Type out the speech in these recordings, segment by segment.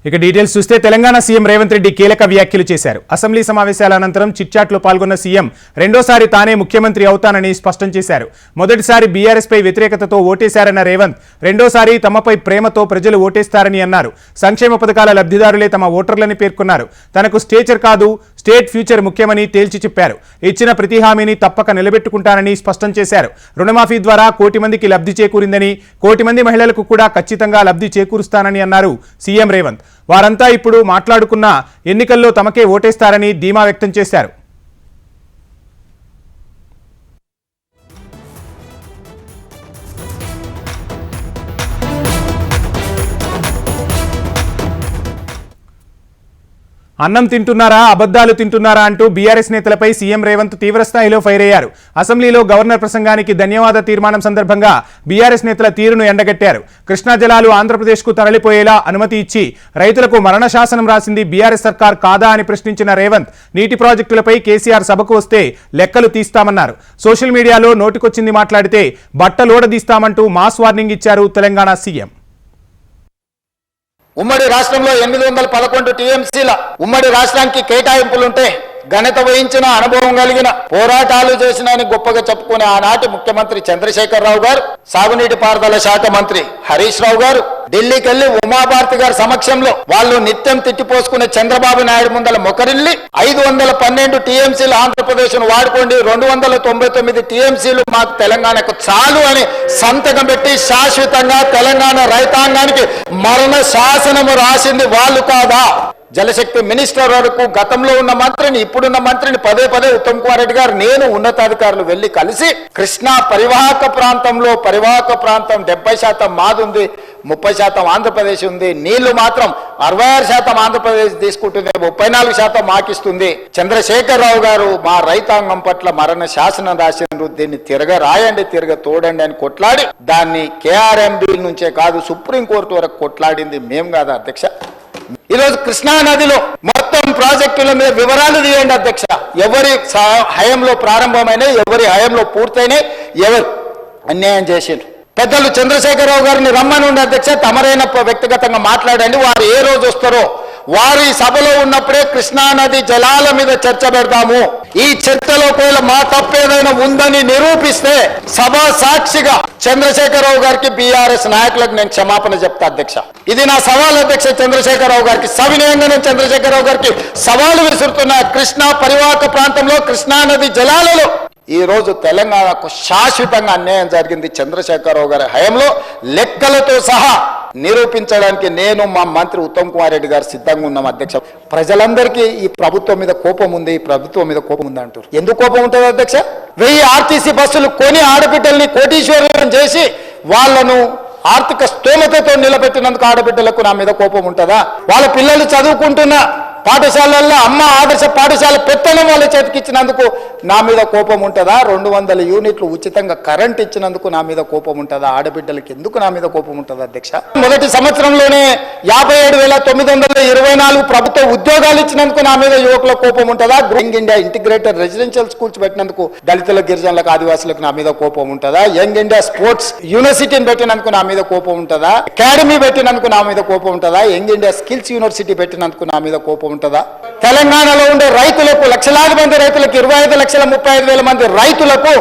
ఇక డీటెయిల్స్ చూస్తే తెలంగాణ సీఎం రేవంత్ రెడ్డి కీలక వ్యాఖ్యలు చేశారు. అసెంబ్లీ సమావేశాల అనంతరం చిట్చాట్లో పాల్గొన్న సీఎం రెండోసారి తానే ముఖ్యమంత్రి అవుతానని స్పష్టం చేశారు. మొదటిసారి బీఆర్ఎస్ పై వ్యతిరేకతతో ఓటేశారన్న రేవంత్ రెండోసారి తమపై ప్రేమతో ప్రజలు ఓటేస్తారని అన్నారు. సంక్షేమ పథకాల లబ్ధిదారులే తమ ఓటర్లని పేర్కొన్నారు. తనకు స్టేచర్ కాదు స్టేట్ ఫ్యూచర్ ముఖ్యమని తేల్చి చెప్పారు. ఇచ్చిన ప్రతి హామీని తప్పక నిలబెట్టుకుంటానని స్పష్టం చేశారు. రుణమాఫీ ద్వారా 1 కోటి మందికి లబ్ధి చేకూరిందని, 1 కోటి మంది మహిళలకు కూడా ఖచ్చితంగా లబ్ధి చేకూరుస్తానని అన్నారు సీఎం రేవంత్. వారంతా ఇప్పుడు మాట్లాడుకున్న ఎన్నికల్లో తమకే ఓటేస్తారని ధీమా వ్యక్తం చేశారు. అన్నం తింటున్నారా అబద్ధాలు తింటున్నారా అంటూ బీఆర్ఎస్ నేతలపై సీఎం రేవంత్ తీవ్రస్థాయిలో ఫైర్ అయ్యారు. అసెంబ్లీలో గవర్నర్ ప్రసంగానికి ధన్యవాద తీర్మానం సందర్భంగా బీఆర్ఎస్ నేతల తీరును ఎండగట్టారు. కృష్ణా జలాలు ఆంధ్రప్రదేశ్కు తరలిపోయేలా అనుమతి ఇచ్చి రైతులకు మరణ శాసనం రాసింది బీఆర్ఎస్ సర్కార్ కాదా అని ప్రశ్నించిన రేవంత్ నీటి ప్రాజెక్టులపై కేసీఆర్ సభకు వస్తే లెక్కలు తీస్తామన్నారు. సోషల్ మీడియాలో నోటికొచ్చింది మాట్లాడితే బట్టలోడదీస్తామంటూ మాస్ వార్నింగ్ ఇచ్చారు తెలంగాణ సీఎం. ఉమ్మడి రాష్ట్రంలో 811 టీఎంసీల ఉమ్మడి రాష్ట్రానికి కేటాయింపులుంటే ఘనత వహించిన అనుభవం కలిగిన పోరాటాలు చేసిన గొప్పగా చెప్పుకునే ఆనాటి ముఖ్యమంత్రి చంద్రశేఖరరావు గారు, సాగునీటి పారుదల శాఖ మంత్రి హరీష్ రావు గారు ఢిల్లీకి వెళ్లి ఉమాభారతి గారి సమక్షంలో వాళ్ళు నిత్యం తిట్టిపోసుకునే చంద్రబాబు నాయుడు ముందల మొకరిల్లి 512 టీఎంసీలు ఆంధ్రప్రదేశ్ ను వాడుకోండి, 299 టీఎంసీలు మాకు తెలంగాణకు చాలు అని సంతకం పెట్టి శాశ్వతంగా తెలంగాణ రైతాంగానికి మరణ శాసనము రాసింది వాళ్ళు కాదా? జలశక్తి మినిస్టర్ వరకు గతంలో ఉన్న మంత్రిని, ఇప్పుడున్న మంత్రిని పదే ఉత్తమ్ కుమార్ రెడ్డి గారు, నేను ఉన్నతాధికారులు వెళ్లి కలిసి కృష్ణా పరివాహక ప్రాంతంలో 70% మాది ఉంది, 30% ఆంధ్రప్రదేశ్ ఉంది, నీళ్లు మాత్రం 66% ఆంధ్రప్రదేశ్ తీసుకుంటుంది, 34% మాకిస్తుంది. చంద్రశేఖరరావు గారు మా రైతాంగం పట్ల మరణ శాసనం రాసిండ్రు, దీన్ని రాయండి తోడండి అని కొట్లాడి దాన్ని కేఆర్ఎంబీ నుంచే కాదు సుప్రీంకోర్టు వరకు కొట్లాడింది మేం కాదా అధ్యక్ష? ఈరోజు కృష్ణా నదిలో మొత్తం ప్రాజెక్టుల మీద వివరాలు తీయండి అధ్యక్ష. ఎవరి హయంలో ప్రారంభమైన, ఎవరి హయంలో పూర్తయినాయి, ఎవరు అన్యాయం చేసిండ్రు. పెద్దలు చంద్రశేఖరరావు గారిని రమ్మని ఉండే అధ్యక్ష, తమరైన వ్యక్తిగతంగా మాట్లాడండి. వారు ఏ రోజు వస్తారో వారు ఈ సభలో ఉన్నప్పుడే కృష్ణా నది జలాల మీద చర్చ పెడతాము. ఈ చర్చలో కూడా మా తప్పేదైనా ఉందని నిరూపిస్తే సభా సాక్షిగా చంద్రశేఖరరావు గారికి, బీఆర్ఎస్ నాయకులకు నేను క్షమాపణ చెప్తా అధ్యక్ష. ఇది నా సవాల్ అధ్యక్ష. చంద్రశేఖరరావు గారికి సవినయంగా నేను చంద్రశేఖరరావు గారికి సవాలు విసురుతున్న కృష్ణా పరివాహక ప్రాంతంలో కృష్ణా నది జలాలలో ఈ రోజు తెలంగాణకు శాశ్వతంగా అన్యాయం జరిగింది చంద్రశేఖరరావు గారి హయంలో, లెక్కలతో సహా నిరూపించడానికి నేను మా మంత్రి ఉత్తమ్ కుమార్ రెడ్డి గారు సిద్ధంగా ఉన్నాం అధ్యక్ష. ప్రజలందరికీ ఈ ప్రభుత్వం మీద కోపం ఉంది, ఈ ప్రభుత్వం మీద కోపం ఉంది అంటారు. ఎందుకు కోపం ఉంటుంది అధ్యక్ష? 1000 ఆర్టీసీ బస్సులు కొని ఆడబిడ్డల్ని కోటీశ్వరులను చేసి వాళ్లను ఆర్థిక స్తోమతతో నిలబెట్టినందుకు ఆడబిడ్డలకు నా మీద కోపం ఉంటుందా? వాళ్ళ పిల్లలు చదువుకుంటున్న పాఠశాలల్లో అమ్మ ఆదర్శ పాఠశాల పెత్తనం వాళ్ళ చేతికి ఇచ్చినందుకు నా మీద కోపం ఉంటుందా? 200 యూనిట్లు ఉచితంగా కరెంట్ ఇచ్చినందుకు నా మీద కోపం ఉంటుందా? ఆడబిడ్డలకి ఎందుకు నా మీద కోపం ఉంటుంది అధ్యక్ష? మొదటి సంవత్సరంలోనే 57,924 ప్రభుత్వ ఉద్యోగాలు ఇచ్చినందుకు నా మీద యువకుల కోపం ఉంటుందా? Young India integrated residential schools పెట్టినందుకు దళితుల, గిరిజనులకు, ఆదివాసులకు నా మీద కోపం ఉంటుందా? యంగ్ ఇండియా స్పోర్ట్స్ యూనివర్సిటీని పెట్టినందుకు నా మీద కోపం ఉంటుందా? అకాడమీ పెట్టినందుకు నా మీద కోపం ఉంటుందా? యంగ్ ఇండియా స్కిల్స్ యూనివర్సిటీ పెట్టినందుకు నా మీద కోపం ఉంటుందా? తెలంగాణలో ఉండే రైతులకు, లక్షలాది మంది రైతులకు, 25,35,000 మంది రైతులకు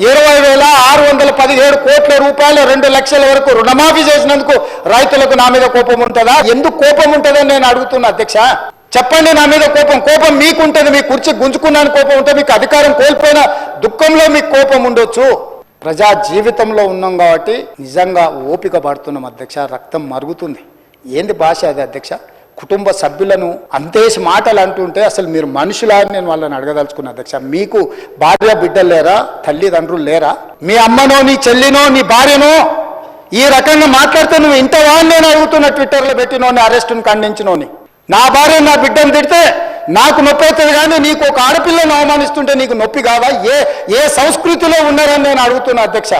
20,617 కోట్ల రూపాయలు 2 లక్షల వరకు రుణమాఫీ చేసినందుకు రైతులకు నా మీద కోపం ఉంటుందా? ఎందుకు కోపం ఉంటుందని నేను అడుగుతున్నా అధ్యక్ష. చెప్పండి. నా మీద కోపం మీకుంటుంది, మీ కుర్చీ గుంజుకున్నాను కోపం ఉంటుంది, మీకు అధికారం కోల్పోయిన దుఃఖంలో మీకు కోపం ఉండొచ్చు. ప్రజా జీవితంలో ఉన్నాం కాబట్టి నిజంగా ఓపిక పడుతున్నాం అధ్యక్ష. రక్తం మరుగుతుంది. ఏంది భాష అది అధ్యక్ష? కుటుంబ సభ్యులను అంతేసి మాటలు అంటుంటే అసలు మీరు మనుషులా అని నేను వాళ్ళని అడగదలుచుకున్నా అధ్యక్ష. మీకు భార్య బిడ్డలు లేరా? తల్లిదండ్రులు లేరా? మీ అమ్మనో, నీ చెల్లినో, నీ భార్యనో ఈ రకంగా మాట్లాడితే నువ్వు ఇంతవా అని నేను అడుగుతున్నా. ట్విట్టర్లో పెట్టినోని, అరెస్టును ఖండించినోని. నా భార్య నా బిడ్డను తిడితే నాకు నొప్పి అవుతుంది, కానీ నీకు ఒక ఆడపిల్లను అవమానిస్తుంటే నీకు నొప్పి కాదా? ఏ సంస్కృతిలో ఉన్నారని నేను అడుగుతున్నా అధ్యక్ష.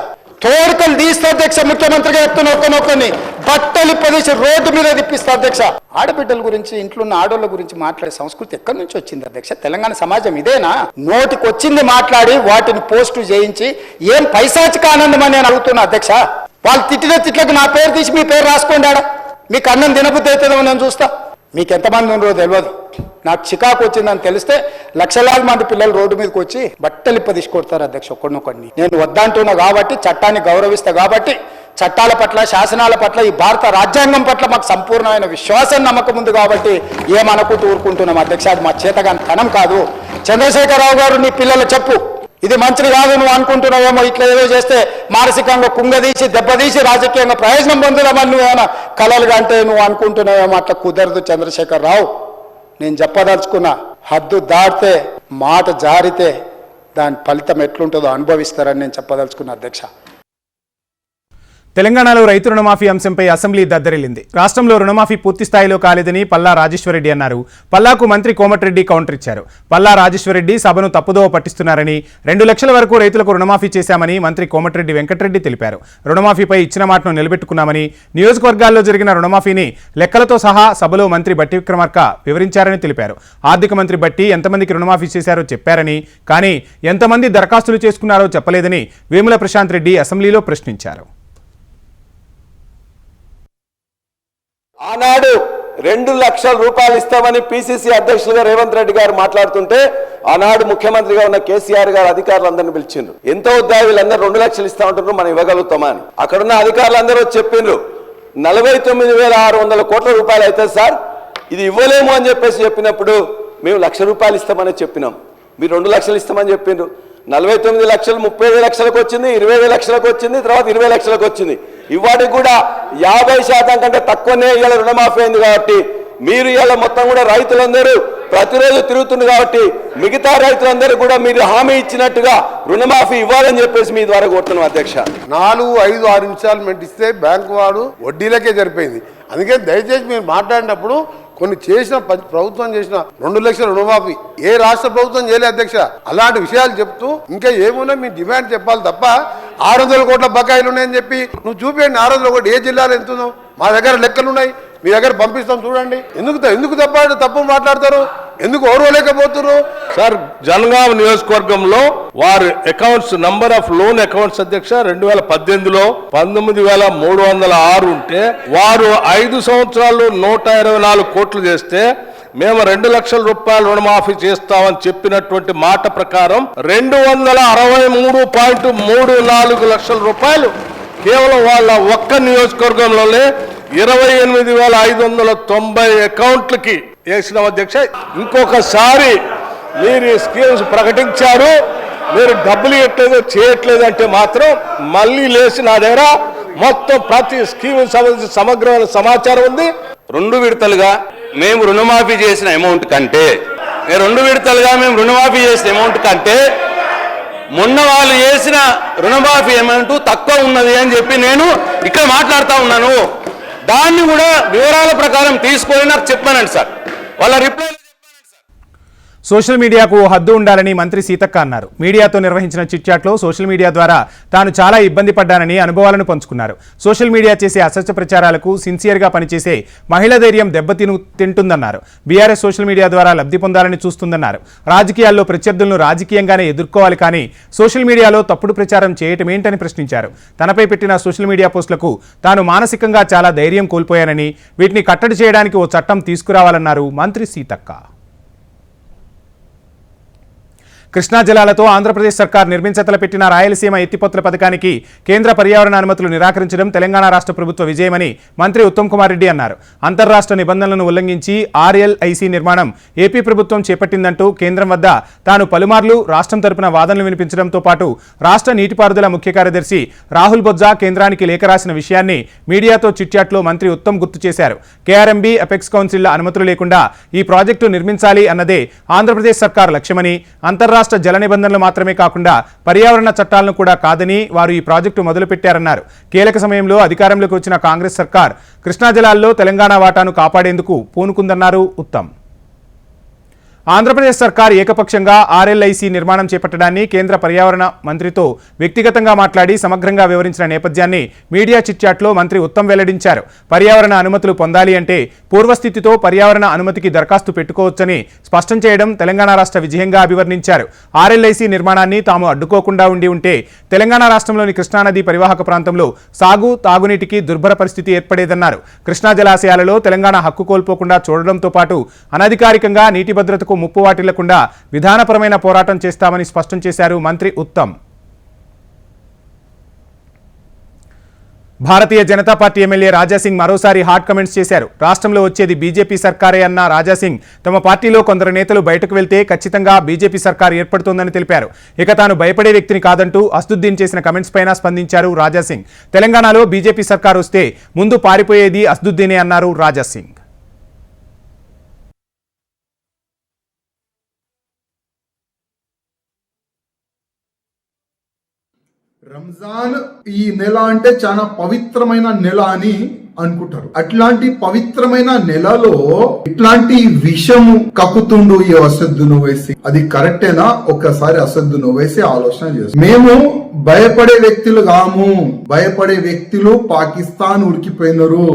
తోడుకలు తీస్తా అధ్యక్ష. ముఖ్యమంత్రిగా చెప్తున్న ఒక్కనొక్కని బట్టలు ప్రదేశ రోడ్డు మీద తిప్పిస్తా అధ్యక్ష. ఆడబిడ్డల గురించి, ఇంట్లో ఉన్న ఆడోళ్ళ గురించి మాట్లాడే సంస్కృతి ఎక్కడి నుంచి వచ్చింది అధ్యక్ష? తెలంగాణ సమాజం ఇదేనా? నోటికి వచ్చింది మాట్లాడి వాటిని పోస్టు చేయించి ఏం పైశాచిక ఆనందం అని నేను అడుగుతున్నా అధ్యక్ష. వాళ్ళు తిట్టిన తిట్లకు నా పేరు తీసి మీ పేరు రాసుకోండి. మీకు అన్నం తినబుద్ధి అవుతుందో నేను చూస్తా. మీకు ఎంతమంది ఉన్నారో తెలియదు. నాకు చికాకు వచ్చిందని తెలిస్తే లక్షలాది మంది పిల్లలు రోడ్డు మీదకి వచ్చి బట్టలు తీసుకొడతారు అధ్యక్ష ఒక్కడినొక్కడిని. నేను వద్దంటున్నా కాబట్టి, చట్టాన్ని గౌరవిస్తా కాబట్టి, చట్టాల పట్ల, శాసనాల పట్ల, ఈ భారత రాజ్యాంగం పట్ల మాకు సంపూర్ణమైన విశ్వాసం, నమ్మకం ఉంది కాబట్టి ఏమనుకుంటూ ఊరుకుంటున్నాం అధ్యక్ష. అది మా చేతగాని తనం కాదు. చంద్రశేఖరరావు గారు, నీ పిల్లలు చెప్పు, ఇది మంచిది కాదు, నువ్వు అనుకుంటున్నావేమో, ఇట్లా ఏదో చేస్తే మానసికంగా కుంగదీసి దెబ్బతీసి రాజకీయంగా ప్రయోజనం పొందుదామని నువ్వేమైనా కలలుగా అంటే నువ్వు అనుకుంటున్నావేమో. అట్లా కుదరదు చంద్రశేఖరరావు. నేను చెప్పదలుచుకున్న, హద్దు దాటితే, మాట జారితే దాని ఫలితం ఎట్లుంటుందో అనుభవిస్తారని నేను చెప్పదలుచుకున్న అధ్యక్ష. తెలంగాణలో రైతు రుణమాఫీ అంశంపై అసెంబ్లీ దద్దరిల్లింది. రాష్ట్రంలో రుణమాఫీ పూర్తి స్థాయిలో కాలేదని పల్లా రాజేశ్వరరెడ్డి అన్నారు. పల్లాకు మంత్రి కోమటిరెడ్డి కౌంటర్ ఇచ్చారు. పల్లా రాజేశ్వరరెడ్డి సభను తప్పుదోవ పట్టిస్తున్నారని, 2 లక్షల వరకు రైతులకు రుణమాఫీ చేశామని మంత్రి కోమటిరెడ్డి వెంకటరెడ్డి తెలిపారు. రుణమాఫీపై ఇచ్చిన మాటను నిలబెట్టుకున్నామని, నియోజకవర్గాల్లో జరిగిన రుణమాఫీని లెక్కలతో సహా సభలో మంత్రి బట్టి విక్రమార్క వివరించారని తెలిపారు. ఆర్థిక మంత్రి బట్టి ఎంతమందికి రుణమాఫీ చేశారో చెప్పారని, కానీ ఎంతమంది దరఖాస్తులు చేసుకున్నారో చెప్పలేదని వేముల ప్రశాంత్ రెడ్డి అసెంబ్లీలో ప్రశ్నించారు. ఆనాడు 2 లక్షల రూపాయలు ఇస్తామని పిసిసి అధ్యక్షులుగా రేవంత్ రెడ్డి గారు మాట్లాడుతుంటే, ఆనాడు ముఖ్యమంత్రిగా ఉన్న కేసీఆర్ గారు అధికారులందరినీ పిలిచిండ్రు. ఎంత వద్దా వీళ్ళందరూ 2 లక్షలు ఇస్తా ఉంటున్నారు, మనం ఇవ్వగలుగుతామా అని. అక్కడున్న అధికారులందరూ చెప్పిండ్రు 49,600 కోట్ల రూపాయలు అయితే సార్, ఇది ఇవ్వలేము అని చెప్పినప్పుడు మేము 1,00,000 రూపాయలు ఇస్తామని చెప్పినాం. మీరు 2 లక్షలు ఇస్తామని చెప్పిండ్రు. 49 లక్షలు 30 లక్షలకు వచ్చింది, 20 లక్షలకు వచ్చింది, తర్వాత 20 లక్షలకు వచ్చింది. ఇవాటికి కూడా 50% కంటే తక్కువనే ఇవాళ రుణమాఫీ అయింది. కాబట్టి మీరు ఇవాళ మొత్తం కూడా రైతులందరూ ప్రతిరోజు తిరుగుతుంది కాబట్టి మిగతా రైతులందరూ కూడా మీరు హామీ ఇచ్చినట్టుగా రుణమాఫీ ఇవ్వాలని చెప్పేసి మీ ద్వారా కోరుతున్నాం అధ్యక్ష. 4, 5, 6 ఇన్స్టాల్మెంట్ ఇస్తే బ్యాంకు వాడు వడ్డీలకే సరిపోయింది. అందుకని దయచేసి మీరు మాట్లాడినప్పుడు కొన్ని చేసిన ప్రభుత్వం చేసిన 2 లక్షల రుణమాఫీ ఏ రాష్ట్ర ప్రభుత్వం చేయలేదు అధ్యక్ష. అలాంటి విషయాలు చెప్తూ ఇంకా ఏమున్నా మీ డిమాండ్ చెప్పాలి తప్ప 600 కోట్ల బకాయిలు ఉన్నాయని చెప్పి నువ్వు చూపించండి. 600 కోట్లు ఏ జిల్లాలో ఎంత ఉందో మా దగ్గర లెక్కలు ఉన్నాయి, మీ దగ్గర పంపిస్తాం చూడండి. ఎందుకు తప్పు మాట్లాడతారు, ఎందుకు ఓర్వలేకపోతున్నారు సార్? జనగాం నియోజకవర్గంలో వారి accounts number of loan accounts అధ్యక్ష 2018లో 19,306 ఉంటే వారు 5 సంవత్సరాల్లో 124 కోట్లు చేస్తే మేము 2 లక్షల రూపాయలు రుణమాఫీ చేస్తామని చెప్పినటువంటి మాట ప్రకారం 263.34 లక్షల రూపాయలు కేవలం వాళ్ళ ఒక్క నియోజకవర్గంలోనే 28,590 అకౌంట్లకి వేసిన అధ్యక్ష. ఇంకొకసారి మీరు ఈ స్కీమ్స్ ప్రకటించారు, మీరు డబ్బులు ఇవ్వట్లేదు చేయట్లేదు అంటే మాత్రం మళ్ళీ లేచి నా దగ్గర మొత్తం ప్రతి స్కీమ్ సంబంధించి సమగ్రమైన సమాచారం ఉంది. 2 విడతలుగా మేము రుణమాఫీ చేసిన అమౌంట్ కంటే మొన్న వాళ్ళు చేసిన రుణమాఫీ అమౌంట్ తక్కువ ఉన్నది అని చెప్పి నేను ఇక్కడ మాట్లాడుతూ ఉన్నాను. దాన్ని కూడా వివరాల ప్రకారం తీసుకొని నాకు చెప్పానండి సార్. వాళ్ళ రిప్లై సోషల్ మీడియాకు ఓ హద్దు ఉండాలని మంత్రి సీతక్క అన్నారు. మీడియాతో నిర్వహించిన చిట్చాట్లో సోషల్ మీడియా ద్వారా తాను చాలా ఇబ్బంది పడ్డానని అనుభవాలను పంచుకున్నారు. సోషల్ మీడియా చేసే అసత్య ప్రచారాలకు సిన్సియర్గా పనిచేసే మహిళ ధైర్యం తింటుందన్నారు. బీఆర్ఎస్ సోషల్ మీడియా ద్వారా లబ్ధి పొందాలని చూస్తుందన్నారు. రాజకీయాల్లో ప్రత్యర్థులను రాజకీయంగానే ఎదుర్కోవాలి, కానీ సోషల్ మీడియాలో తప్పుడు ప్రచారం చేయటమేంటని ప్రశ్నించారు. తనపై పెట్టిన సోషల్ మీడియా పోస్టులకు తాను మానసికంగా చాలా ధైర్యం కోల్పోయానని, వీటిని కట్టడి చేయడానికి ఓ చట్టం తీసుకురావాలన్నారు మంత్రి సీతక్క. కృష్ణా జలాలతో ఆంధ్రప్రదేశ్ సర్కార్ నిర్మించతలపెట్టిన రాయలసీమ ఎత్తిపోతల పథకానికి కేంద్ర పర్యావరణ అనుమతులు నిరాకరించడం తెలంగాణ రాష్ట్ర ప్రభుత్వ విజయమని మంత్రి ఉత్తమ్ కుమార్ రెడ్డి అన్నారు. అంతర్రాష్ట్ర నిబంధనలను ఉల్లంఘించి ఆర్ఎల్ఐసి నిర్మాణం ఏపీ ప్రభుత్వం చేపట్టిందంటూ కేంద్రం వద్ద తాను పలుమార్లు రాష్ట్రం తరపున వాదనలు వినిపించడంతో పాటు రాష్ట్ర నీటిపారుదల ముఖ్య కార్యదర్శి రాహుల్ బొజ్జా కేంద్రానికి లేఖ రాసిన విషయాన్ని మీడియాతో చిట్చాట్లో మంత్రి ఉత్తమ్ గుర్తు చేశారు. కేఆర్ఎంబీ, అపెక్స్ కౌన్సిల్ అనుమతులు లేకుండా ఈ ప్రాజెక్టు నిర్మించాలి అన్నదే ఆంధ్రప్రదేశ్ సర్కార్ లక్ష్యమని, అంతర్రాష్ట్ర జల నిబంధనలు మాత్రమే కాకుండా పర్యావరణ చట్టాలను కూడా కాదని వారు ఈ ప్రాజెక్టు మొదలుపెట్టారన్నారు. కీలక సమయంలో అధికారంలోకి వచ్చిన కాంగ్రెస్ సర్కార్ కృష్ణా జలాల్లో తెలంగాణ వాటాను కాపాడేందుకు పూనుకుందన్నారు ఉత్తమ్. ఆంధ్రప్రదేశ్ సర్కార్ ఏకపక్షంగా ఆర్ఎల్ఐసి నిర్మాణం చేపట్టడాన్ని కేంద్ర పర్యావరణ మంత్రితో వ్యక్తిగతంగా మాట్లాడి సమగ్రంగా వివరించిన నేపథ్యాన్ని మీడియా చిట్చాట్లో మంత్రి ఉత్తమ్ వెల్లడించారు. పర్యావరణ అనుమతులు పొందాలి అంటే పూర్వస్థితితో పర్యావరణ అనుమతికి దరఖాస్తు పెట్టుకోవచ్చని స్పష్టం చేయడం తెలంగాణ రాష్ట్ర విజయంగా అభివర్ణించారు. ఆర్ఎల్ఐసి నిర్మాణాన్ని తాము అడ్డుకోకుండా ఉండి ఉంటే తెలంగాణ రాష్ట్రంలోని కృష్ణానది పరివాహక ప్రాంతంలో సాగు తాగునీటికి దుర్భర పరిస్థితి ఏర్పడేదన్నారు. కృష్ణా జలాశయాలలో తెలంగాణ హక్కు కోల్పోకుండా చూడడంతో పాటు అనధికారికంగా నీటి భద్రతకు ముప్పు వాటిల్లకుండా విధానపరమైన పోరాటం చేస్తామని స్పష్టం చేశారు మంత్రి ఉత్తమ్. భారతీయ జనతా పార్టీ ఎమ్మెల్యే రాజాసింగ్ మరోసారి హాట్ కమెంట్స్ చేశారు. రాష్ట్రంలో వచ్చేది బీజేపీ సర్కారే అన్న రాజాసింగ్ తమ పార్టీలో కొందరు నేతలు బయటకు వెళ్తే ఖచ్చితంగా బీజేపీ సర్కార్ ఏర్పడుతోందని తెలిపారు. ఇక తాను భయపడే వ్యక్తిని కాదంటూ అసదుద్దీన్ చేసిన కమెంట్స్ పైన స్పందించారు రాజాసింగ్. తెలంగాణలో బీజేపీ సర్కార్ వస్తే ముందు పారిపోయేది అసదుద్దీనే అన్నారు రాజాసింగ్. రంజాన్ ఈ నెల అంటే చాలా పవిత్రమైన నెల అని అనుకుంటారు. అట్లాంటి పవిత్రమైన నెలలో ఇట్లాంటి విషము కక్కుతుండు ఈ అసద్దును వేసి అది కరెక్టేనా? ఒక్కసారి అసద్దును వేసి ఆలోచన చేస్తాం. మేము భయపడే వ్యక్తులు కాము. భయపడే వ్యక్తులు పాకిస్తాన్ ఉడికిపోయినారు,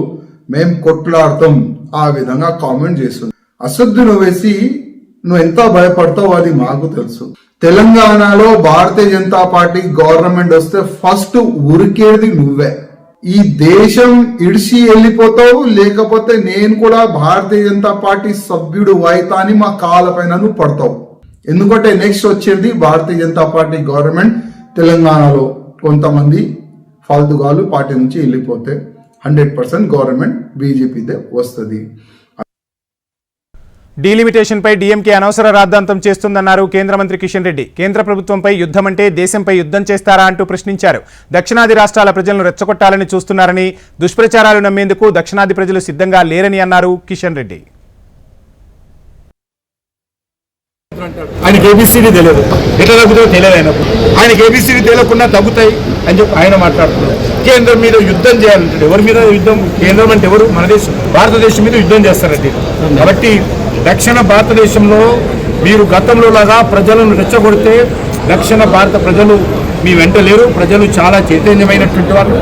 మేము కొట్లాడతాం ఆ విధంగా కామెంట్ చేస్తుంది. అసద్దును వేసి నువ్వు ఎంత భయపడతావు అది మాకు తెలుసు. తెలంగాణలో భారతీయ జనతా పార్టీ గవర్నమెంట్ వస్తే ఫస్ట్ ఉరికేది నువ్వే. ఈ దేశం ఇడిసి వెళ్ళిపోతావు, లేకపోతే నేను కూడా భారతీయ జనతా పార్టీ సభ్యుడు అయితా అని మా కాళ్ళపైన నువ్వు పడతావు. ఎందుకంటే నెక్స్ట్ వచ్చేది భారతీయ జనతా పార్టీ గవర్నమెంట్. తెలంగాణలో కొంతమంది ఫాల్తుగాలు పార్టీ నుంచి వెళ్ళిపోతే 100% గవర్నమెంట్ బీజేపీదే వస్తుంది. డీలిమిటేషన్పై డీఎంకే అనవసర రాద్ధాంతం చేస్తుందన్నారు కేంద్ర మంత్రి కిషన్ రెడ్డి. కేంద్ర ప్రభుత్వంపై యుద్ధం అంటే దేశంపై యుద్ధం చేస్తారా అంటూ ప్రశ్నించారు. దక్షిణాది రాష్ట్రాల ప్రజలను రెచ్చగొట్టాలని చూస్తున్నారని, దుష్ప్రచారాలు నమ్మేందుకు దక్షిణాది ప్రజలు సిద్ధంగా లేరని అన్నారు కిషన్ రెడ్డి. ఆయనకి ఏబీసీడీ తెలియదు, ఎట్లా తగ్గుతాయో తెలియదు. ఆయనకి ఏబీసీడీ తెలియకుండా తగ్గుతాయి అని చెప్పి ఆయన మాట్లాడుతున్నారు. కేంద్రం మీద యుద్ధం చేయాలంటే ఎవరి మీద యుద్ధం? కేంద్రం అంటే ఎవరు? మన దేశం, భారతదేశం మీద యుద్ధం చేస్తారండి. కాబట్టి దక్షిణ భారతదేశంలో మీరు గతంలో లాగా ప్రజలను రెచ్చగొడితే దక్షిణ భారత ప్రజలు మీ వెంట లేరు. ప్రజలు చాలా చైతన్యమైనటువంటి వాళ్ళు.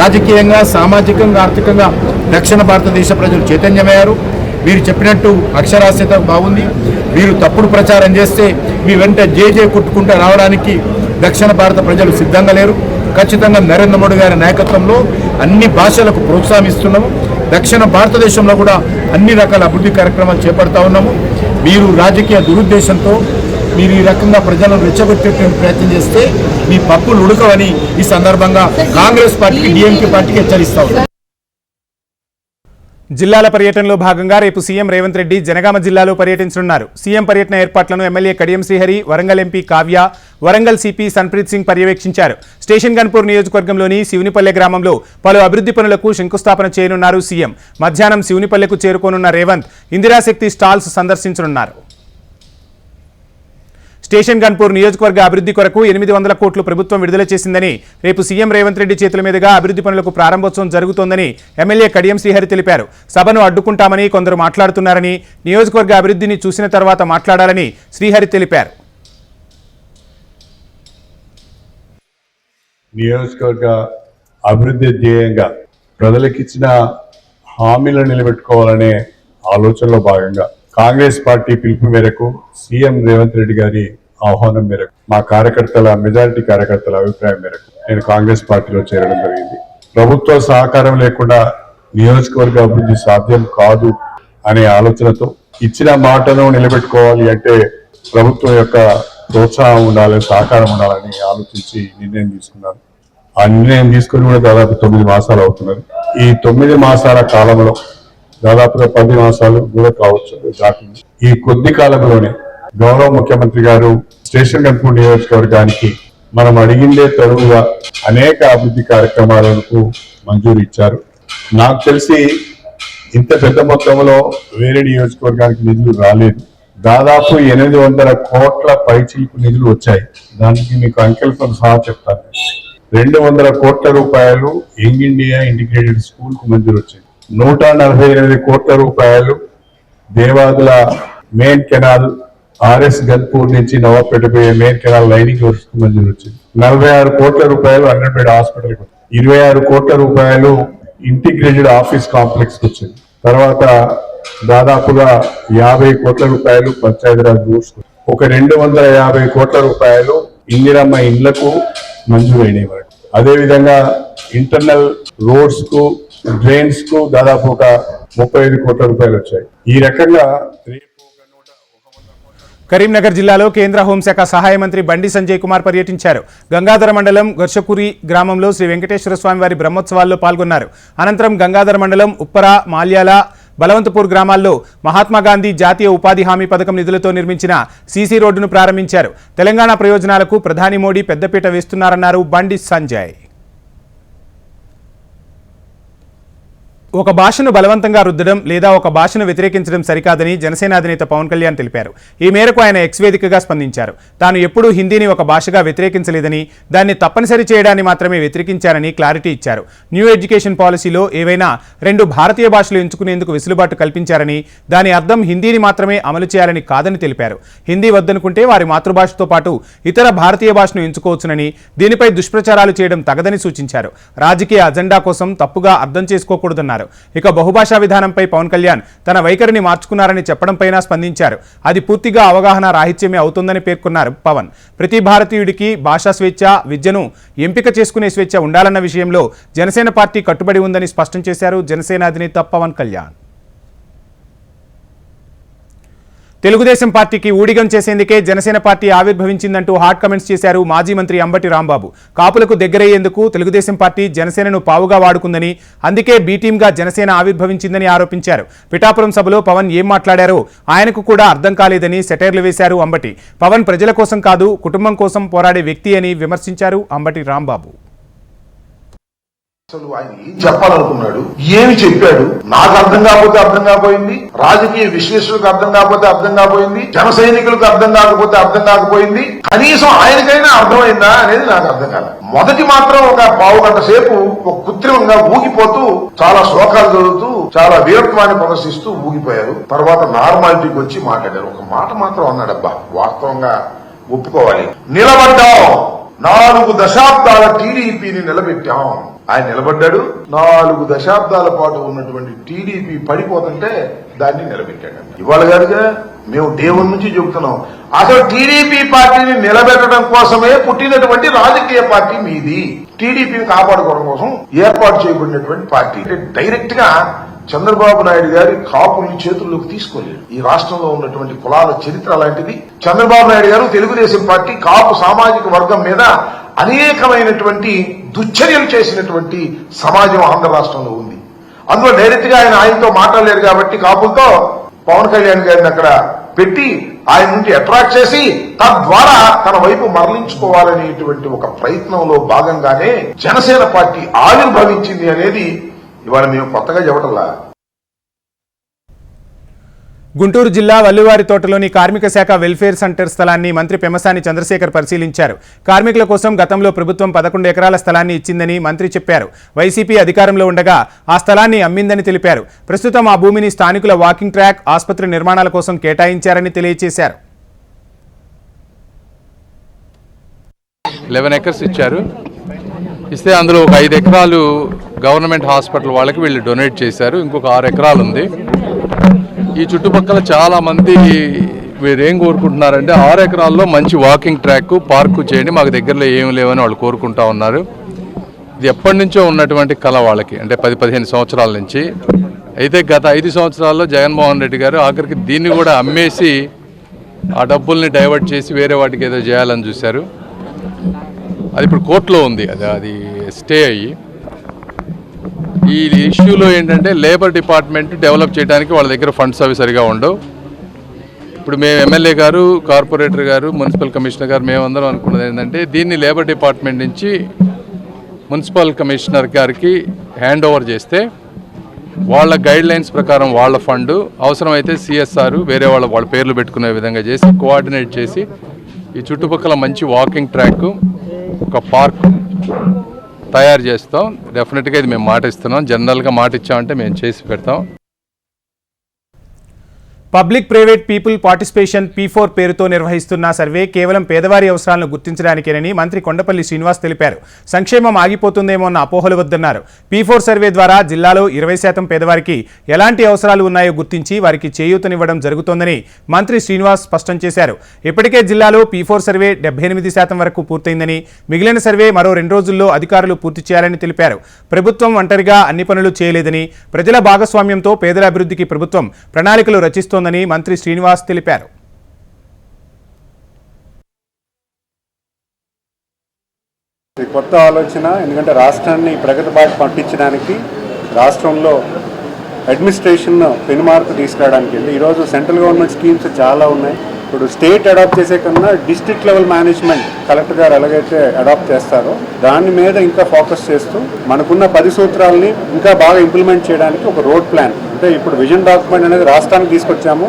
రాజకీయంగా, సామాజికంగా, ఆర్థికంగా దక్షిణ భారతదేశ ప్రజలు చైతన్యమయ్యారు. మీరు చెప్పినట్టు అక్షరాస్యత బాగుంది. మీరు తప్పుడు ప్రచారం చేస్తే మీ వెంట జేజే కొట్టుకుంటూ రావడానికి దక్షిణ భారత ప్రజలు సిద్ధంగా లేరు. ఖచ్చితంగా నరేంద్ర మోడీ గారి నాయకత్వంలో అన్ని భాషలకు ప్రోత్సాహిస్తున్నాము. దక్షిణ భారతదేశంలో కూడా అన్ని రకాల అభివృద్ధి కార్యక్రమాలు చేపడతా ఉన్నాము. మీరు రాజకీయ దురుద్దేశంతో మీరు ఈ రకంగా ప్రజలను రెచ్చగొట్టేటువంటి ప్రయత్నం చేస్తే మీ పప్పులు ఉడకవని ఈ సందర్భంగా కాంగ్రెస్ పార్టీకి, డీఎంకే పార్టీకి హెచ్చరిస్తా ఉన్నారు. జిల్లాల పర్యటనలో భాగంగా రేపు సీఎం రేవంత్ రెడ్డి జనగామ జిల్లాలో పర్యటించనున్నారు. సీఎం పర్యటన ఏర్పాట్లను MLA Kadiyam Srihari, Warangal MP Kavya, Warangal CP Sunpreet Singh పర్యవేక్షించారు. స్టేషన్ గన్పూర్ నియోజకవర్గంలోని శివునిపల్లె గ్రామంలో పలు అభివృద్ధి పనులకు శంకుస్థాపన చేయనున్నారు సీఎం. మధ్యాహ్నం శివునిపల్లెకు చేరుకోనున్న రేవంత్ ఇందిరాశక్తి స్టాల్స్ సందర్శించనున్నారు. స్టేషన్ గన్పూర్ నియోజకవర్గ అభివృద్ధి కొరకు 800 కోట్లు ప్రభుత్వం విడుదల చేసిందని, రేపు సీఎం రేవంత్ రెడ్డి చేతుల మీదుగా అభివృద్ధి పనులకు ప్రారంభోత్సవం జరుగుతోందని ఎమ్మెల్యే కడియం శ్రీహరి తెలిపారు. సభను అడ్డుకుంటామని కొందరు మాట్లాడుతున్నారని, నియోజకవర్గ అభివృద్ధిని చూసిన తర్వాత మాట్లాడాలని శ్రీహరి తెలిపారు. నియోజకవర్గ అభివృద్ధి ధ్యేయంగా ప్రజలకిచ్చిన హామీలను నిలబెట్టుకోవాలనే ఆలోచనలో భాగంగా కాంగ్రెస్ పార్టీ పిలుపు మేరకు సీఎం రేవంత్ రెడ్డి గారి ఆహ్వానం మేరకు మా కార్యకర్తల, మెజారిటీ కార్యకర్తల అభిప్రాయం మేరకు నేను కాంగ్రెస్ పార్టీలో చేరడం జరిగింది. ప్రభుత్వ సహకారం లేకుండా నియోజకవర్గ అభివృద్ధి సాధ్యం కాదు అనే ఆలోచనతో ఇచ్చిన మాటను నిలబెట్టుకోవాలి అంటే ప్రభుత్వం యొక్క ప్రోత్సాహం ఉండాలి, సహకారం ఉండాలని ఆలోచించి నిర్ణయం తీసుకున్నాను. ఆ నిర్ణయం తీసుకుని కూడా దాదాపు 9 మాసాలు అవుతున్నది. ఈ 9 మాసాల కాలంలో దాదాపుగా 10 మాసాలు కూడా కావచ్చు దాటింది. ఈ కొద్ది కాలంలోనే గౌరవ ముఖ్యమంత్రి గారు స్టేషన్ గన్పూర్ నియోజకవర్గానికి మనం అడిగిందే తరువుగా అనేక అభివృద్ధి కార్యక్రమాలకు మంజూరు ఇచ్చారు. నాకు తెలిసి ఇంత పెద్ద మొత్తంలో వేరే నియోజకవర్గానికి నిధులు రాలేదు. దాదాపు 800 కోట్ల పైచిలుకు నిధులు వచ్చాయి. దానికి మీకు అంకెలతో సహా చెప్తాను. 200 కోట్ల రూపాయలు యంగ్ ఇండియా ఇంటిగ్రేటెడ్ స్కూల్ కు మంజూరు వచ్చింది. 148 కోట్ల రూపాయలు Devadula main canal RS Ghanpur నుంచి నవాబ్పేట పోయే మెయిన్ కెనాల్ లైనింగ్ వర్క్స్ మంజూరు వచ్చింది. 46 కోట్ల రూపాయలు అండర్పేట హాస్పిటల్, 26 కోట్ల రూపాయలు ఇంటిగ్రేటెడ్ ఆఫీస్ కాంప్లెక్స్ వచ్చింది. తర్వాత దాదాపుగా 50 కోట్ల రూపాయలు పంచాయతీరాజ్ రూట్స్, ఒక 250 కోట్ల రూపాయలు ఇందిరమ్మ ఇండ్లకు మంజూరైనవి వరకు. అదేవిధంగా ఇంటర్నల్ రోడ్స్ కు, డ్రైన్స్ కు దాదాపు ఒక 35 కోట్ల రూపాయలు వచ్చాయి. ఈ రకంగా కరీంనగర్ జిల్లాలో కేంద్ర హోంశాఖ సహాయ మంత్రి బండి సంజయ్ కుమార్ పర్యటించారు. గంగాధర మండలం గర్షకురి గ్రామంలో శ్రీ వెంకటేశ్వర స్వామి వారి బ్రహ్మోత్సవాల్లో పాల్గొన్నారు. అనంతరం గంగాధర మండలం ఉప్పర, మాల్యాల, బలవంతపూర్ గ్రామాల్లో మహాత్మాగాంధీ జాతీయ ఉపాధి హామీ పథకం నిధులతో నిర్మించిన సీసీ రోడ్డును ప్రారంభించారు. తెలంగాణ ప్రయోజనాలకు ప్రధాని మోడీ పెద్దపీట వేస్తున్నారన్నారు బండి సంజయ్. ఒక భాషను బలవంతంగా రుద్దడం లేదా ఒక భాషను వ్యతిరేకించడం సరికాదని జనసేన అధినేత పవన్ కళ్యాణ్ తెలిపారు. ఈ మేరకు ఆయన ఎక్స్ వేదికగా స్పందించారు. తాను ఎప్పుడూ హిందీని ఒక భాషగా వ్యతిరేకించలేదని, దాన్ని తప్పనిసరి చేయడాన్ని మాత్రమే వ్యతిరేకించారని క్లారిటీ ఇచ్చారు. న్యూ ఎడ్యుకేషన్ పాలసీలో ఏవైనా 2 భారతీయ భాషలు ఎంచుకునేందుకు వెసులుబాటు కల్పించారని, దాని అర్థం హిందీని మాత్రమే అమలు చేయాలని కాదని తెలిపారు. హిందీ వద్దనుకుంటే వారి మాతృభాషతో పాటు ఇతర భారతీయ భాషను ఎంచుకోవచ్చునని, దీనిపై దుష్ప్రచారాలు చేయడం తగదని సూచించారు. రాజకీయ అజెండా కోసం తప్పుగా అర్థం చేసుకోకూడదన్నారు. ఇక బహుభాషా విధానంపై పవన్ కళ్యాణ్ తన వైఖరిని మార్చుకున్నారని చెప్పడంపైనా స్పందించారు. అది పూర్తిగా అవగాహన రాహిత్యమే అవుతుందని పేర్కొన్నారు పవన్. ప్రతి భారతీయుడికి భాషా స్వేచ్ఛ, విద్యను ఎంపిక చేసుకునే స్వేచ్ఛ ఉండాలన్న విషయంలో జనసేన పార్టీ కట్టుబడి ఉందని స్పష్టం చేశారు జనసేన అధినేత పవన్ కళ్యాణ్. తెలుగుదేశం పార్టీకి ఊడిగం చేసేందుకే జనసేన పార్టీ ఆవిర్భవించిందంటూ హాట్ కమెంట్స్ చేశారు మాజీ మంత్రి అంబటి రాంబాబు. కాపులకు దగ్గరయ్యేందుకు తెలుగుదేశం పార్టీ జనసేనను పావుగా వాడుకుందని, అందుకే బి టీంగా జనసేన ఆవిర్భవించిందని ఆరోపించారు. పిఠాపురం సభలో పవన్ ఏం మాట్లాడారో ఆయనకు కూడా అర్థం కాలేదని సెటైర్లు వేశారు అంబటి. పవన్ ప్రజల కోసం కాదు, కుటుంబం కోసం పోరాడే వ్యక్తి అని విమర్శించారు అంబటి రాంబాబు. అసలు ఆయన ఏం చెప్పాలనుకున్నాడు, ఏమి చెప్పాడు, నాకు అర్థం కాకపోతే అర్థం కాకపోయింది, రాజకీయ విశ్లేషకులకు అర్థం కాకపోతే అర్థం కాకపోయింది, జన సైనికులకు అర్థం కాకపోతే అర్థం కాకపోయింది, కనీసం ఆయనకైనా అర్థమైందా అనేది నాకు అర్థం కాదు. మొదటి మాత్రం ఒక పావు గంట సేపు ఒక కృత్రిమంగా ఊగిపోతూ చాలా శ్లోకాలు చదువుతూ చాలా వీరత్వాన్ని ప్రదర్శిస్తూ ఊగిపోయారు. తర్వాత నార్మాలిటీకి వచ్చి మాట్లాడారు. ఒక మాట మాత్రం అన్నాడబ్బా, వాస్తవంగా ఒప్పుకోవాలి, నిలబడ్డాం, 4 దశాబ్దాల టీడీపీని నిలబెట్టాం. ఆయన నిలబడ్డాడు. 4 దశాబ్దాల పాటు ఉన్నటువంటి టీడీపీ పడిపోతుంటే దాన్ని నిలబెట్టాడు. ఇవాళ గారుగా మేము దేవుడి నుంచి చెబుతున్నాం, అసలు టీడీపీ పార్టీని నిలబెట్టడం కోసమే పుట్టినటువంటి రాజకీయ పార్టీ మీది. టీడీపీని కాపాడుకోవడం కోసం ఏర్పాటు చేయబడినటువంటి పార్టీ. డైరెక్ట్ గా చంద్రబాబు నాయుడు గారి కాపుల్ని చేతుల్లోకి తీసుకోలేరు. ఈ రాష్ట్రంలో ఉన్నటువంటి కులాల చరిత్ర లాంటిది. చంద్రబాబు నాయుడు గారు తెలుగుదేశం పార్టీ కాపు సామాజిక వర్గం మీద అనేకమైనటువంటి దుశ్చర్యలు చేసినటువంటి సమాజం ఆంధ్ర రాష్ట్రంలో ఉంది. అందులో డైరెక్ట్ గా ఆయనతో మాట్లాడలేరు కాబట్టి కాపులతో పవన్ కళ్యాణ్ గారిని అక్కడ పెట్టి ఆయన నుండి అట్రాక్ట్ చేసి తద్వారా తన వైపు మరలించుకోవాలనేటువంటి ఒక ప్రయత్నంలో భాగంగానే జనసేన పార్టీ ఆవిర్భవించింది అనేది ఇవాళ మేము కొత్తగా చెప్పటంలా. గుంటూరు జిల్లా వల్లివారి తోటలోని కార్మిక శాఖ వెల్ఫేర్ సెంటర్ స్థలాన్ని మంత్రి పెమ్మసాని చంద్రశేఖర్ పరిశీలించారు. కార్మికుల కోసం గతంలో ప్రభుత్వం 11 ఎకరాల స్థలాన్ని ఇచ్చిందని మంత్రి చెప్పారు. వైసీపీ అధికారంలో ఉండగా ఆ స్థలాన్ని అమ్మిందని తెలిపారు. ప్రస్తుతం ఆ భూమిని స్థానికుల వాకింగ్ ట్రాక్, ఆసుపత్రి నిర్మాణాల కోసం కేటాయించారని తెలియజేశారు. 11 ఎకర్స్ ఇచ్చారు. ఇస్తే అందులో ఒక 5 ఎకరాలు గవర్నమెంట్ హాస్పిటల్ వాళ్ళకి వీళ్ళు డొనేట్ చేశారు. ఇంకొక 6 ఎకరాలు ఉంది. ఈ చుట్టుపక్కల చాలా మంది వీరేం కోరుకుంటున్నారంటే 6 ఎకరాల్లో మంచి వాకింగ్ ట్రాక్, పార్కు చేయండి, మాకు దగ్గరలో ఏమి లేవని వాళ్ళు కోరుకుంటా ఉన్నారు. ఇది ఎప్పటి నుంచో ఉన్నటువంటి కళ వాళ్ళకి, అంటే 10-15 సంవత్సరాల నుంచి. అయితే గత 5 సంవత్సరాల్లో జగన్మోహన్ రెడ్డి గారు ఆఖరికి దీన్ని కూడా అమ్మేసి ఆ డబ్బుల్ని డైవర్ట్ చేసి వేరే వాటికి ఏదో చేయాలని చూశారు. అది ఇప్పుడు కోర్టులో ఉంది. అది స్టే అయ్యి ఈ ఇష్యూలో ఏంటంటే లేబర్ డిపార్ట్మెంట్ డెవలప్ చేయడానికి వాళ్ళ దగ్గర ఫండ్స్ అవి సరిగా ఉండవు. ఇప్పుడు మేము ఎమ్మెల్యే గారు, కార్పొరేటర్ గారు, మున్సిపల్ కమిషనర్ గారు మేమందరం అనుకున్నది ఏంటంటే దీన్ని లేబర్ డిపార్ట్మెంట్ నుంచి మున్సిపల్ కమిషనర్ గారికి హ్యాండ్ ఓవర్ చేస్తే వాళ్ళ గైడ్ లైన్స్ ప్రకారం వాళ్ళ ఫండ్ అవసరమైతే సిఎస్ఆర్ వేరే వాళ్ళ పేర్లు పెట్టుకునే విధంగా చేసి కోఆర్డినేట్ చేసి ఈ చుట్టుపక్కల మంచి వాకింగ్ ట్రాక్, ఒక పార్క్ తయారు చేస్తాం. డెఫినెట్గా ఇది మేము మాట ఇస్తున్నాం. జనరల్గా మాట ఇచ్చామంటే మేము చేసి పెడతాం. Public private people participation P4 పేరుతో నిర్వహిస్తున్న సర్వే కేవలం పేదవారి అవసరాలను గుర్తించడానికేనని మంత్రి కొండపల్లి శ్రీనివాస్ తెలిపారు. సంక్షేమం ఆగిపోతుందేమో అన్న అపోహలు వద్దన్నారు. P4 సర్వే ద్వారా జిల్లాలో 20% పేదవారికి ఎలాంటి అవసరాలు ఉన్నాయో గుర్తించి వారికి చేయూతనివ్వడం జరుగుతోందని మంత్రి శ్రీనివాస్ స్పష్టం చేశారు. ఇప్పటికే జిల్లాలో P4 సర్వే 78% వరకు పూర్తయిందని, మిగిలిన సర్వే మరో 2 రోజుల్లో అధికారులు పూర్తి చేయాలని తెలిపారు. ప్రభుత్వం ఒంటరిగా అన్ని పనులు చేయలేదని, ప్రజల భాగస్వామ్యంతో పేదల అభివృద్ధికి ప్రభుత్వం ప్రణాళికలు రచిస్తోందని మంత్రి శ్రీనివాస్ తెలిపారు. కొత్త ఆలోచన, ఎందుకంటే రాష్ట్రాన్ని ప్రగతి బాట పట్టించడానికి రాష్ట్రంలో అడ్మినిస్ట్రేషన్ పెనుమార్పు తీసుకురావడానికి వెళ్ళి ఈరోజు సెంట్రల్ గవర్నమెంట్ స్కీమ్స్ చాలా ఉన్నాయి. ఇప్పుడు స్టేట్ అడాప్ట్ చేసే కన్నా డిస్ట్రిక్ట్ లెవెల్ మేనేజ్మెంట్ కలెక్టర్ గారు ఎలాగైతే అడాప్ట్ చేస్తారో దాని మీద ఇంకా ఫోకస్ చేస్తూ మనకున్న 10 సూత్రాలని ఇంకా బాగా ఇంప్లిమెంట్ చేయడానికి ఒక రోడ్ ప్లాన్, అంటే ఇప్పుడు విజన్ డాక్యుమెంట్ అనేది రాష్ట్రానికి తీసుకొచ్చాము.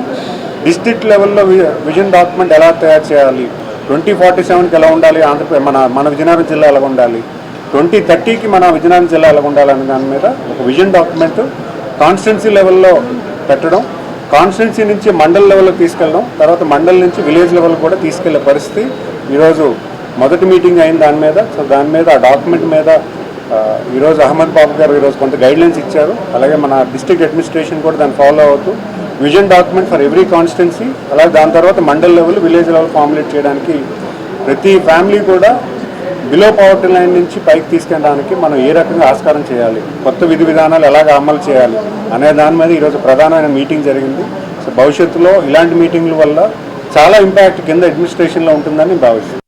డిస్ట్రిక్ట్ లెవెల్లో విజన్ డాక్యుమెంట్ ఎలా తయారు చేయాలి, 2047కి ఎలా ఉండాలి, ఆంధ్రప్రదేశ్ మన విజయనగరం జిల్లా ఎలా ఉండాలి, 2030కి మన విజయనగరం జిల్లా ఎలా ఉండాలి అనే దాని మీద ఒక విజన్ డాక్యుమెంట్ కాన్స్టిట్యున్సీ లెవెల్లో పెట్టడం, కాన్స్టిట్యున్సీ నుంచి మండల్ లెవెల్లో తీసుకెళ్ళడం, తర్వాత మండల్ నుంచి విలేజ్ లెవెల్ కూడా తీసుకెళ్లే పరిస్థితి ఈరోజు మొదటి మీటింగ్ అయిన దాని మీద. సో దాని మీద ఆ డాక్యుమెంట్ మీద ఈరోజు అహ్మద్ బాబు గారు ఈరోజు కొంత గైడ్లైన్స్ ఇచ్చారు. అలాగే మన డిస్ట్రిక్ట్ అడ్మినిస్ట్రేషన్ కూడా దాన్ని ఫాలో అవుతూ vision document for every constituency, అలాగే దాని తర్వాత mandal level village level formulate చేయడానికి ప్రతి ఫ్యామిలీ కూడా బిలో పవర్టీ లైన్ నుంచి పైకి తీసుకెళ్ళడానికి మనం ఏ రకంగా ఆస్కారం చేయాలి, కొత్త విధి విధానాలు ఎలాగ అమలు చేయాలి అనే దాని మీద ఈరోజు ప్రధానమైన మీటింగ్ జరిగింది. సో భవిష్యత్తులో ఇలాంటి మీటింగ్ల వల్ల చాలా ఇంపాక్ట్ కింద అడ్మినిస్ట్రేషన్లో ఉంటుందని భావిస్తున్నాను.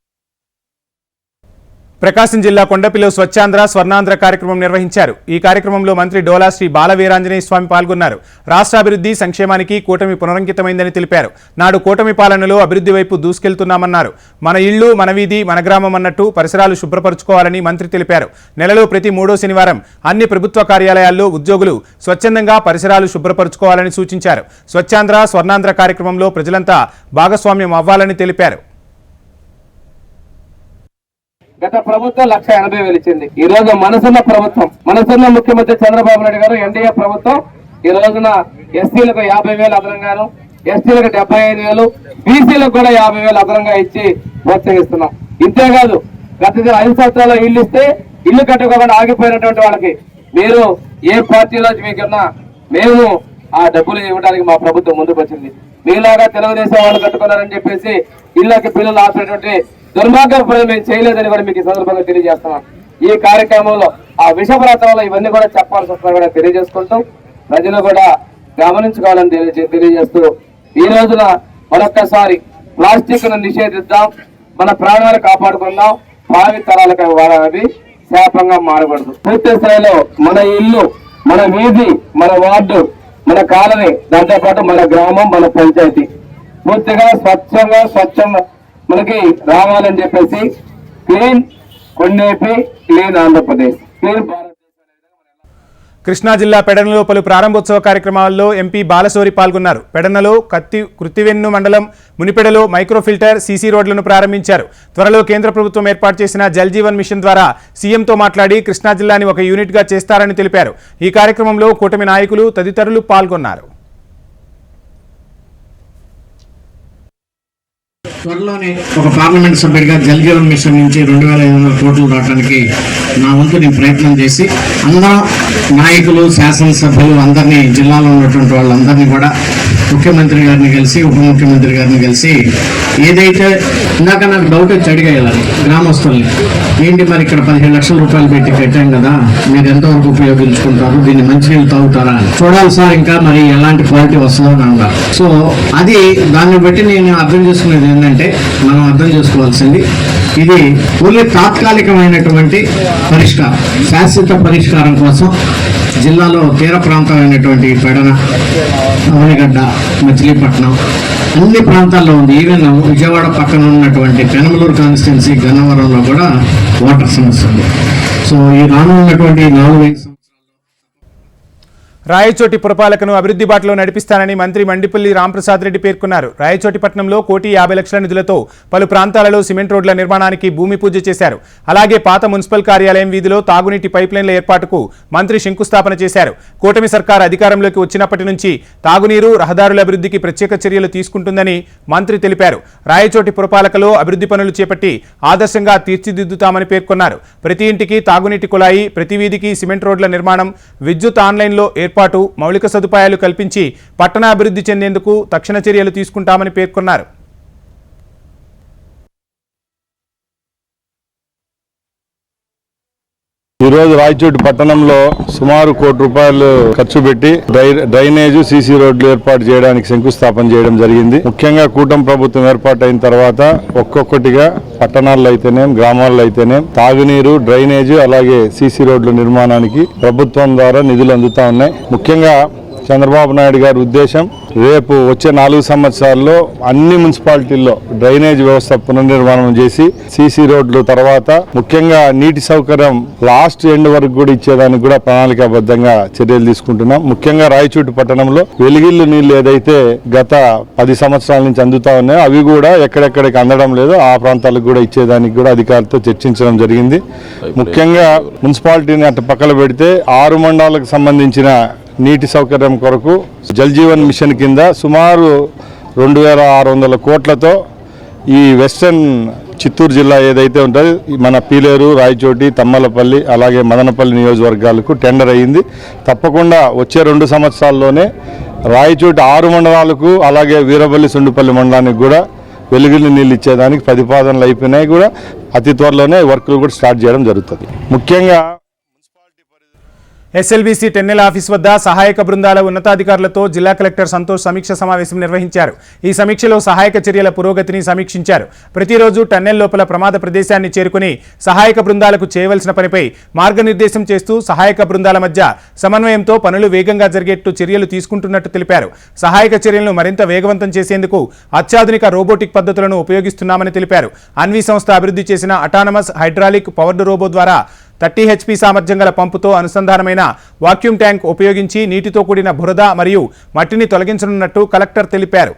ప్రకాశం జిల్లా కొండపిలో స్వచ్ఛాంధ్ర స్వర్ణాంధ్ర కార్యక్రమం నిర్వహించారు. ఈ కార్యక్రమంలో మంత్రి డోలా శ్రీ బాలవీరాంజనేయ స్వామి పాల్గొన్నారు. రాష్ట్రాభివృద్ధి సంక్షేమానికి కూటమి పునరంకితమైందని తెలిపారు. నాడు కూటమి పాలనలో అభివృద్ధి వైపు దూసుకెళ్తున్నామన్నారు. మన ఇళ్లు మన వీధి మన గ్రామం అన్నట్టు పరిసరాలు శుభ్రపరుచుకోవాలని మంత్రి తెలిపారు. నెలలో ప్రతి 3వ శనివారం అన్ని ప్రభుత్వ కార్యాలయాల్లో ఉద్యోగులు స్వచ్ఛందంగా పరిసరాలు శుభ్రపరుచుకోవాలని సూచించారు. స్వచ్ఛాంధ్ర స్వర్ణాంధ్ర కార్యక్రమంలో ప్రజలంతా భాగస్వామ్యం అవ్వాలని తెలిపారు. గత ప్రభుత్వం 1,80,000 ఇచ్చింది. ఈ రోజు మనసున్న ప్రభుత్వం, మనసున్న ముఖ్యమంత్రి చంద్రబాబు నాయుడు గారు ఎన్డీఏ ప్రభుత్వం ఈ రోజున ఎస్సీలకు 50,000 అదనంగాను, ఎస్టీలకు 75,000, బీసీలకు కూడా 50,000 అదనంగా ఇచ్చి ప్రోత్సహిస్తున్నాం. ఇంతేకాదు గత 5 సంవత్సరాల్లో ఇల్లు ఇస్తే ఇల్లు కట్టుకోకుండా ఆగిపోయినటువంటి వాళ్ళకి మీరు ఏ పార్టీలో మీకున్నా మేము ఆ డబ్బులు ఇవ్వడానికి మా ప్రభుత్వం ముందుకు వచ్చింది. మీలాగా తెలుగుదేశం వాళ్ళు కట్టుకున్నారని చెప్పేసి ఇళ్ళకి పిల్లలు ఆపేటువంటి దుర్మార్గం పనులు మేము చేయలేదని కూడా మీకు ఈ సందర్భంగా తెలియజేస్తున్నాం. ఈ కార్యక్రమంలో ఆ విషప్రాంతంలో ఇవన్నీ కూడా చెప్పాల్సి వస్తున్నా కూడా తెలియజేసుకుంటూ ప్రజలు కూడా గమనించుకోవాలని తెలియజేస్తూ ఈ రోజున మరొక్కసారి ప్లాస్టిక్ ను నిషేధిద్దాం, మన ప్రాణాలు కాపాడుకుందాం, భావి తరాలకు అవి శాపంగా మారకూడదు. పూర్తి స్థాయిలో మన ఇల్లు, మన వీధి, మన వార్డు, మన కాలనీ, దాంతోపాటు మన గ్రామం, మన పంచాయతీ పూర్తిగా స్వచ్ఛంగా మనకి రావాలని చెప్పేసి clean Kondepi, clean Andhra Pradesh, clean Bharat. Krishna జిల్లా పెడనలో పలు ప్రారంభోత్సవ కార్యక్రమాల్లో ఎంపీ బాలశౌరి పాల్గొన్నారు. పెడనలో కృత్తివెన్ను మండలం మునిపెడలో మైక్రో ఫిల్టర్ సీసీ రోడ్లను ప్రారంభించారు. త్వరలో కేంద్ర ప్రభుత్వం ఏర్పాటు చేసిన జల్ జీవన్ మిషన్ ద్వారా సీఎంతో మాట్లాడి కృష్ణా జిల్లాని ఒక యూనిట్గా చేస్తారని తెలిపారు. ఈ కార్యక్రమంలో కూటమి నాయకులు తదితరులు పాల్గొన్నారు. త్వరలోనే ఒక పార్లమెంట్ సభ్యుడిగా జల్ జీవన్ మిషన్ నుంచి 2,500 కోట్లు రావడానికి నా వంతు నేను ప్రయత్నం చేసి అందరం నాయకులు, శాసనసభ్యులు అందరినీ, జిల్లాలో ఉన్నటువంటి వాళ్ళందరినీ కూడా ముఖ్యమంత్రి గారిని కలిసి, ఉప ముఖ్యమంత్రి గారిని కలిసి ఏదైతే ఇందాక నాకు డౌట్ వచ్చి అడిగేయాలని గ్రామస్తుల్ని, ఏంటి మరి ఇక్కడ 15 లక్షల రూపాయలు పెట్టి కట్టాం కదా, మీరు ఎంతవరకు ఉపయోగించుకుంటారు, దీన్ని మంచినీళ్ళు తాగుతారా అని చూడాలి సార్, ఇంకా మరి ఎలాంటి క్వాలిటీ వస్తుందో అని అన్నారు. సో అది దాన్ని బట్టి నేను అర్థం చేసుకునేది ఏంటంటే, మనం అర్థం చేసుకోవాల్సింది ఇది ఓన్లీ తాత్కాలికమైనటువంటి పరిష్కారం, శాశ్వత పరిష్కారం కోసం జిల్లాలో తీర ప్రాంతమైనటువంటి పెడన, అవనిగడ్డ, మచిలీపట్నం అన్ని ప్రాంతాల్లో ఉంది. ఈవెన్ విజయవాడ పక్కన ఉన్నటువంటి పెనమలూరు కాన్స్టిట్యున్సీ గన్నవరంలో కూడా వాటర్ సమస్య ఉంది. సో ఈ రానున్నటువంటి 4-5 రాయచోటి పురపాలకను అభివృద్ధి బాటలో నడిపిస్తానని మంత్రి మండిపల్లి రాంప్రసాద్ రెడ్డి పేర్కొన్నారు. రాయచోటి పట్టణంలో 1,50,00,000 నిధులతో పలు ప్రాంతాలలో సిమెంట్ రోడ్ల నిర్మాణానికి భూమి పూజ చేశారు. అలాగే పాత మున్సిపల్ కార్యాలయం వీధిలో తాగునీటి పైప్లైన్ల ఏర్పాటుకు మంత్రి శంకుస్థాపన చేశారు. కూటమి సర్కార్ అధికారంలోకి వచ్చినప్పటి నుంచి తాగునీరు, రహదారుల అభివృద్ధికి ప్రత్యేక చర్యలు తీసుకుంటుందని మంత్రి తెలిపారు. రాయచోటి పురపాలకలో అభివృద్ధి పనులు చేపట్టి ఆదర్శంగా తీర్చిదిద్దుతామని పేర్కొన్నారు. ప్రతి ఇంటికి తాగునీటి కుళాయి, ప్రతి వీధికి సిమెంట్ రోడ్ల నిర్మాణం, విద్యుత్ ఆన్లైన్లో ఏర్పాటు, మౌలిక సదుపాయాలు కల్పించి పట్టణాభివృద్ధి చెందేందుకు తక్షణ చర్యలు తీసుకుంటామని పేర్కొన్నారు. ఈరోజు రాయచోటి పట్టణంలో సుమారు ₹1 ఖర్చు పెట్టి డ్రైనేజ్, సీసీ రోడ్లు ఏర్పాటు చేయడానికి శంకుస్థాపన చేయడం జరిగింది. ముఖ్యంగా కూటమి ప్రభుత్వం ఏర్పాటైన తర్వాత ఒక్కొక్కటిగా పట్టణాల్లో అయితేనేం, గ్రామాల్లో అయితేనేం తాగునీరు, డ్రైనేజ్, అలాగే సీసీ రోడ్ల నిర్మాణానికి ప్రభుత్వం ద్వారా నిధులు అందుతా ఉన్నాయి. ముఖ్యంగా చంద్రబాబు నాయుడు గారి ఉద్దేశం రేపు వచ్చే 4 సంవత్సరాల్లో అన్ని మున్సిపాలిటీల్లో డ్రైనేజ్ వ్యవస్థ పునర్నిర్మాణం చేసి సీసీ రోడ్లు తర్వాత ముఖ్యంగా నీటి సౌకర్యం లాస్ట్ ఎండ్ వరకు కూడా ఇచ్చేదానికి కూడా ప్రణాళికాబద్ధంగా చర్యలు తీసుకుంటున్నాం. ముఖ్యంగా రాయచోటి పట్టణంలో వెలిగిళ్ళు నీళ్లు ఏదైతే గత 10 సంవత్సరాల నుంచి అందుతా ఉన్నాయో అవి కూడా ఎక్కడెక్కడికి అందడం లేదు, ఆ ప్రాంతాలకు కూడా ఇచ్చేదానికి కూడా అధికారులతో చర్చించడం జరిగింది. ముఖ్యంగా మున్సిపాలిటీని అటు పక్కన పెడితే 6 మండలాలకు సంబంధించిన నీటి సౌకర్యం కొరకు జల్ జీవన్ మిషన్ కింద సుమారు 2,600 కోట్లతో ఈ వెస్టర్న్ చిత్తూరు జిల్లా ఏదైతే ఉంటుందో మన పీలేరు, రాయచోటి, తమ్మలపల్లి అలాగే మదనపల్లి నియోజకవర్గాలకు టెండర్ అయ్యింది. తప్పకుండా వచ్చే 2 సంవత్సరాల్లోనే రాయచోటి 6 మండలాలకు అలాగే వీరపల్లి, సుండుపల్లి మండలానికి కూడా వెలుగులు నీళ్ళు ఇచ్చేదానికి ప్రతిపాదనలు అయిపోయినాయి. కూడా అతి త్వరలోనే వర్కులు కూడా స్టార్ట్ చేయడం జరుగుతుంది. ముఖ్యంగా ఎస్ఎల్బీసీ టెన్నెల ఆఫీస్ వద్ద సహాయక బృందాల ఉన్నతాధికారులతో జిల్లా కలెక్టర్ సంతోష్ సమీక్ష సమావేశం నిర్వహించారు. ఈ సమీక్షలో సహాయక చర్యల పురోగతిని సమీక్షించారు. ప్రతిరోజు టన్నెల్ లోపల ప్రమాద ప్రదేశాన్ని చేరుకుని సహాయక బృందాలకు చేయవలసిన పనిపై మార్గనిర్దేశం చేస్తూ సహాయక బృందాల మధ్య సమన్వయంతో పనులు వేగంగా జరిగేట్టు చర్యలు తీసుకుంటున్నట్టు తెలిపారు. సహాయక చర్యలను మరింత వేగవంతం చేసేందుకు అత్యాధునిక రోబోటిక్ పద్ధతులను ఉపయోగిస్తున్నామని తెలిపారు. అన్వీ సంస్థ అభివృద్ధి చేసిన అటానమస్ హైడ్రాలిక్ పవర్డ్ రోబో ద్వారా 30 HP సామర్థ్యం గల పంపుతో అనుసంధానమైన వాక్యూమ్ ట్యాంక్ ఉపయోగించి నీటితో కూడిన బురద మరియు మట్టిని తొలగించనున్నట్టు కలెక్టర్ తెలిపారు.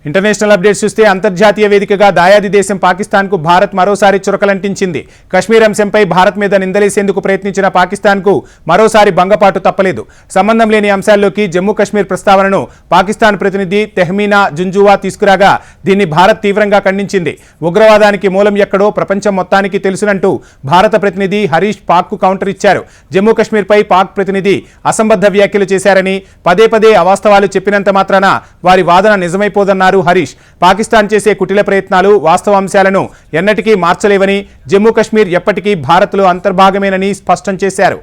ఇంటర్నేషనల్ అప్డేట్స్ చూస్తే అంతర్జాతీయ వేదికగా దాయాది దేశం పాకిస్తాన్కు భారత్ మరోసారి చురకలంటించింది. కశ్మీర్ అంశంపై భారత్ మీద నిందలేసేందుకు ప్రయత్నించిన పాకిస్తాన్కు మరోసారి భంగపాటు తప్పలేదు. సంబంధం లేని అంశాల్లోకి జమ్మూ కశ్మీర్ ప్రస్తావనను పాకిస్తాన్ ప్రతినిధి తెహ్మీనా జుంజువా తీసుకురాగా దీన్ని భారత్ తీవ్రంగా ఖండించింది. ఉగ్రవాదానికి మూలం ఎక్కడో ప్రపంచం మొత్తానికి తెలుసునంటూ భారత ప్రతినిధి హరీష్ పాక్కు కౌంటర్ ఇచ్చారు. జమ్మూ కశ్మీర్పై పాక్ ప్రతినిధి అసంబద్ధ వ్యాఖ్యలు చేశారని, పదే పదే అవాస్తవాలు చెప్పినంత మాత్రాన వారి వాదన నిజమైపోదన్నారు హరీష్. పాకిస్తాన్ చేసే కుటిల ప్రయత్నాలు వాస్తవాంశాలను ఎన్నటికీ మార్చలేవని, జమ్మూ కశ్మీర్ ఎప్పటికీ భారత్లో అంతర్భాగమేనని స్పష్టం చేశారు.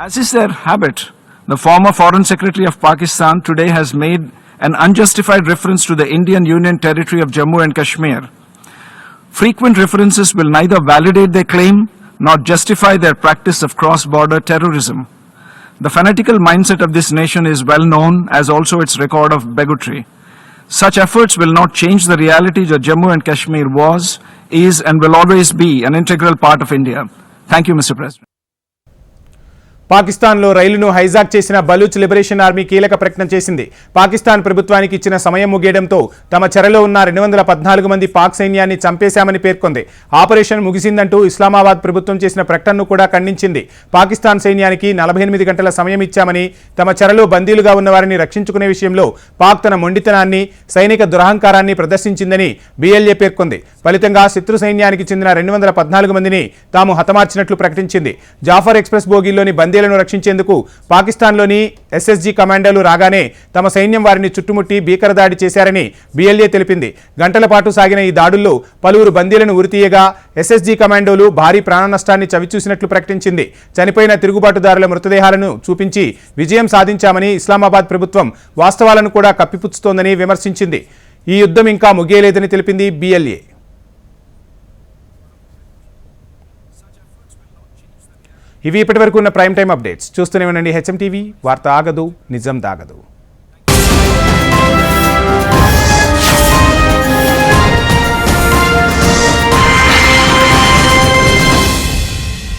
As is their habit, the former Foreign Secretary of Pakistan today has made an unjustified reference to the Indian Union territory of Jammu and Kashmir. Frequent references will neither validate their claim nor justify their practice of cross-border terrorism. The fanatical mindset of this nation is well known, as also its record of bigotry. Such efforts will not change the reality that Jammu and Kashmir was, is and will always be an integral part of India. Thank you, Mr. President. పాకిస్తాన్లో రైలును hijack చేసిన Baloch liberation army కీలక ప్రకటన చేసింది. పాకిస్తాన్ ప్రభుత్వానికి ఇచ్చిన సమయం ముగియడంతో తమ చెరలో ఉన్న 214 మంది పాక్ సైన్యాన్ని చంపేశామని పేర్కొంది. ఆపరేషన్ ముగిసిందంటూ ఇస్లామాబాద్ ప్రభుత్వం చేసిన ప్రకటనను కూడా ఖండించింది. పాకిస్తాన్ సైన్యానికి 48 గంటల సమయం ఇచ్చామని, తమ చెరలో బందీలుగా ఉన్న వారిని రక్షించుకునే విషయంలో పాక్ తన మొండితనాన్ని, సైనిక దురహంకారాన్ని ప్రదర్శించిందని BLA పేర్కొంది. ఫలితంగా శత్రు సైన్యానికి చెందిన 214 మందిని తాము హతమార్చినట్లు ప్రకటించింది. జాఫర్ ఎక్స్ప్రెస్ బోగీల్లోని బందీలను రక్షించేందుకు పాకిస్తాన్లోని SSG కమాండోలు రాగానే తమ సైన్యం వారిని చుట్టుముట్టి భీకర దాడి చేశారని BLA తెలిపింది. గంటల పాటు సాగిన ఈ దాడుల్లో పలువురు బందీలను ఉరితీయగా SSG కమాండోలు భారీ ప్రాణ నష్టాన్ని చవిచూసినట్లు ప్రకటించింది. చనిపోయిన తిరుగుబాటుదారుల మృతదేహాలను చూపించి విజయం సాధించామని ఇస్లామాబాద్ ప్రభుత్వం వాస్తవాలను కూడా కప్పిపుచ్చుతోందని విమర్శించింది. ఈ యుద్ధం ఇంకా ముగియలేదని తెలిపింది BLA. ఇవి ఇప్పటివరకు ఉన్న ప్రైమ్ టైం అప్డేట్స్. చూస్తూనే ఉండండి HM TV. వార్త ఆగదు, నిజం దాగదు.